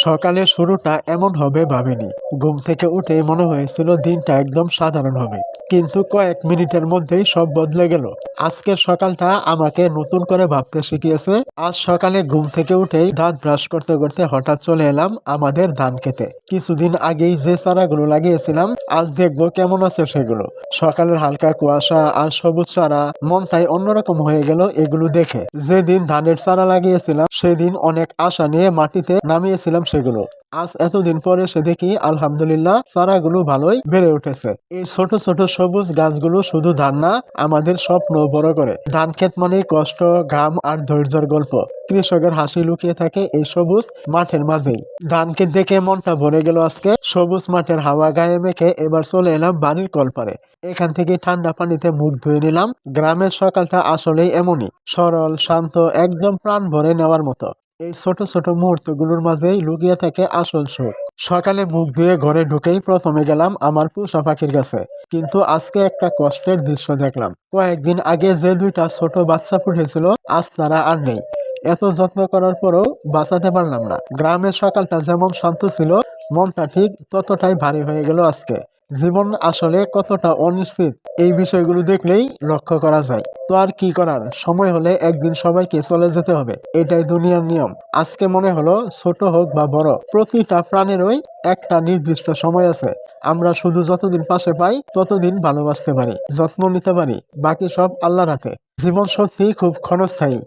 সকালের শুরুটা এমন হবে ভাবিনি। ঘুম থেকে উঠে মনে হয়েছিল দিনটা একদম সাধারণ হবে, কিন্তু কয়েক মিনিটের মধ্যেই সব বদলে গেল। আজকের সকালটা আমাকে নতুন করে ভাবতে শিখিয়েছে। আজ সকালে ঘুম থেকে উঠেই দাঁত ব্রাশ করতে করতে হঠাৎ চলে এলাম আমাদের ধান খেতে। কিছুদিন আগেই যে চারাগুলো লাগিয়েছিলাম, আজ দেখবো কেমন আছে সেগুলো। সকালের হালকা কুয়াশা আর সবুজ চারা, মনটাই অন্যরকম হয়ে গেল এগুলো দেখে। যেদিন ধানের চারা লাগিয়েছিলাম সেদিন অনেক আশা নিয়ে মাটিতে নামিয়েছিলাম সেগুলো। আজ এতদিন পরে সে দেখি আলহামদুলিল্লাহ চারাগুলো ভালোই বেড়ে উঠেছে। এই ছোট ছোট সবুজ গাছগুলো শুধু ধান না, আমাদের স্বপ্ন বড় করে। ধান ক্ষেত মানে কষ্ট, ঘাম আর ধৈর্যের গল্প। কৃষকের হাসি লুকিয়ে থাকে এই সবুজ মাঠের মাঝেই। ধানকে দেখে মনটা ভরে গেল আজকে। সবুজ মাঠের হাওয়া গায়ে মেখে এবার চলে এলাম বাড়ির কলপারে। এখান থেকে ঠান্ডা পানিতে মুখ ধুয়ে নিলাম। গ্রামের সকালটা আসলেই এমনই সরল, শান্ত, একদম প্রাণ ভরে নেওয়ার মতো। এই ছোট ছোট মুহূর্তগুলোর মাঝেই লুকিয়ে থাকে আসল সুখ। সকালে মুখ ধুয়ে ঘরে ঢুকেই প্রথমে গেলাম আমার পোষা পাখির কাছে। কিন্তু আজকে একটা কষ্টের দৃশ্য দেখলাম। কয়েকদিন আগে যে দুইটা ছোট বাচ্চা ফুটেছিল, আজ তারা আর নেই। এত যত্ন করার পরও বাঁচাতে পারলাম না। গ্রামের সকালটা যেমন শান্ত ছিল, মনটা ঠিক ততটাই ভারী হয়ে গেল আজকে। জীবন আসলে কতটা অনিশ্চিত এই বিষয়গুলো দেখলেই লক্ষ্য করা যায়। তো আর কি করার, সময় হলে একদিন সবাইকে চলে যেতে হবে, এটাই দুনিয়ার নিয়ম। আজকে মনে হলো ছোট হোক বা বড়, প্রতিটা প্রাণেরই একটা নির্দিষ্ট সময় আছে। আমরা শুধু যতদিন পাশে পাই ততদিন ভালোবাসতে পারি, যত্ন নিতে পারি, বাকি সব আল্লাহর হাতে। জীবন সত্যি খুব ক্ষণস্থায়ী।